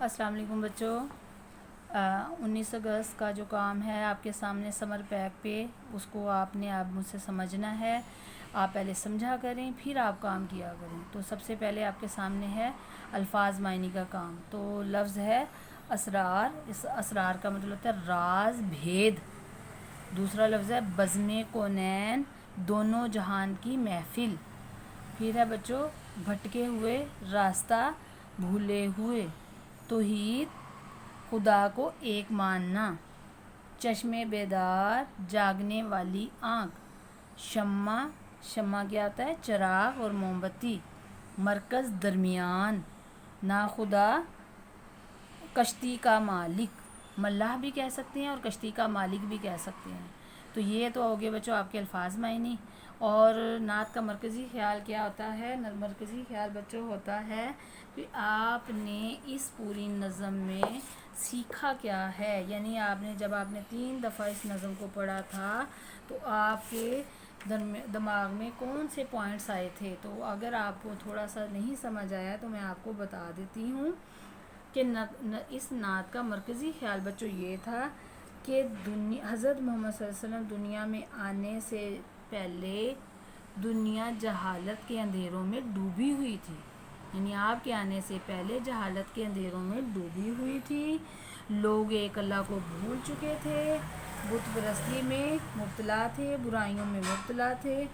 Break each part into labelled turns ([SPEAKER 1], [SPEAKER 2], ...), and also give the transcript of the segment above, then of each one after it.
[SPEAKER 1] السلام علیکم بچوں۔ 19 اگست کا جو کام ہے آپ کے سامنے سمر پیک پہ، اس کو آپ نے مجھ سے سمجھنا ہے۔ آپ پہلے سمجھا کریں پھر آپ کام کیا کریں۔ تو سب سے پہلے آپ کے سامنے ہے الفاظ معنی کا کام۔ تو لفظ ہے اسرار، اس اسرار کا مطلب ہوتا ہے راز، بھید۔ دوسرا لفظ ہے بزم کونین، دونوں جہان کی محفل۔ پھر ہے بچوں بھٹکے ہوئے، راستہ بھولے ہوئے۔ توحید، خدا کو ایک ماننا۔ چشم بیدار، جاگنے والی آنکھ۔ شمع کیا ہوتا ہے؟ چراغ اور موم بتی۔ مرکز، درمیان۔ ناخدا، کشتی کا مالک۔ ملاح بھی کہہ سکتے ہیں اور کشتی کا مالک بھی کہہ سکتے ہیں۔ تو یہ تو ہو گئے بچوں آپ کے الفاظ معنی۔ اور نعت کا مرکزی خیال کیا ہوتا ہے؟ مرکزی خیال بچوں ہوتا ہے کہ آپ نے اس پوری نظم میں سیکھا کیا ہے، یعنی جب آپ نے 3 دفعہ اس نظم کو پڑھا تھا تو آپ کے دماغ میں کون سے پوائنٹس آئے تھے۔ تو اگر آپ کو تھوڑا سا نہیں سمجھ آیا تو میں آپ کو بتا دیتی ہوں کہ اس نعت کا مرکزی خیال بچوں یہ تھا کہ حضرت محمد صلی اللہ علیہ وسلم دنیا میں آنے سے پہلے دنیا جہالت کے اندھیروں میں ڈوبی ہوئی تھی، یعنی آپ کے آنے سے پہلے جہالت کے اندھیروں میں ڈوبی ہوئی تھی۔ لوگ ایک اللہ کو بھول چکے تھے، بت پرستی میں مبتلا تھے، برائیوں میں مبتلا تھے۔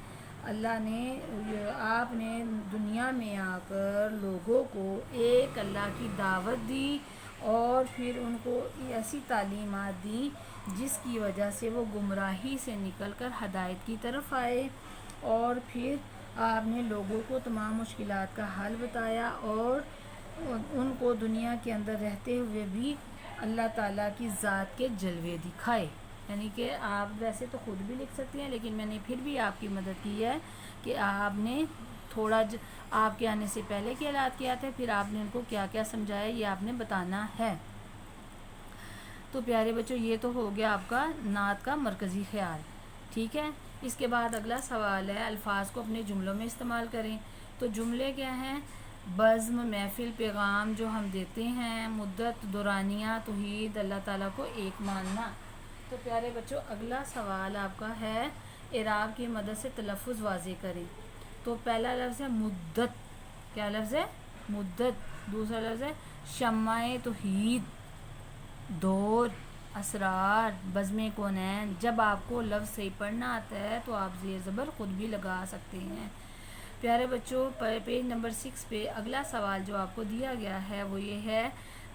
[SPEAKER 1] آپ نے دنیا میں آ کر لوگوں کو ایک اللہ کی دعوت دی اور پھر ان کو ایسی تعلیمات دی جس کی وجہ سے وہ گمراہی سے نکل کر ہدایت کی طرف آئے، اور پھر آپ نے لوگوں کو تمام مشکلات کا حل بتایا اور ان کو دنیا کے اندر رہتے ہوئے بھی اللہ تعالیٰ کی ذات کے جلوے دکھائے۔ یعنی کہ آپ ویسے تو خود بھی لکھ سکتی ہیں، لیکن میں نے پھر بھی آپ کی مدد کی ہے کہ آپ نے تھوڑا آپ کے آنے سے پہلے کے حالات کیا تھے، پھر آپ نے ان کو کیا کیا سمجھایا، یہ آپ نے بتانا ہے۔ تو پیارے بچوں یہ تو ہو گیا آپ کا نعت کا مرکزی خیال، ٹھیک ہے۔ اس کے بعد اگلا سوال ہے الفاظ کو اپنے جملوں میں استعمال کریں۔ تو جملے کیا ہیں؟ بزم، محفل، پیغام جو ہم دیتے ہیں، مدت، دورانیہ، توحید، اللہ تعالیٰ کو ایک ماننا۔ تو پیارے بچوں اگلا سوال آپ کا ہے اعراب کی مدد سے تلفظ واضح کریں۔ تو پہلا لفظ ہے مدت، کیا لفظ ہے؟ مدت۔ دوسرا لفظ ہے شمع توحید، دور، اسرار، بزم کونین۔ جب آپ کو لفظ صحیح پڑھنا آتا ہے تو آپ زیر زبر خود بھی لگا سکتے ہیں۔ پیارے بچوں پیج نمبر 6 پہ اگلا سوال جو آپ کو دیا گیا ہے وہ یہ ہے،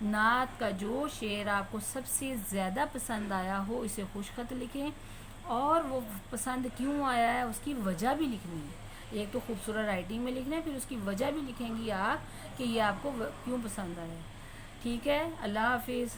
[SPEAKER 1] نعت کا جو شعر آپ کو سب سے زیادہ پسند آیا ہو اسے خوش خط لکھیں، اور وہ پسند کیوں آیا ہے اس کی وجہ بھی لکھنی ہے۔ ایک تو خوبصورت رائٹنگ میں لکھنا ہے، پھر اس کی وجہ بھی لکھیں گی آپ کہ یہ آپ کو کیوں پسند آیا ہے، ٹھیک ہے۔ اللہ حافظ۔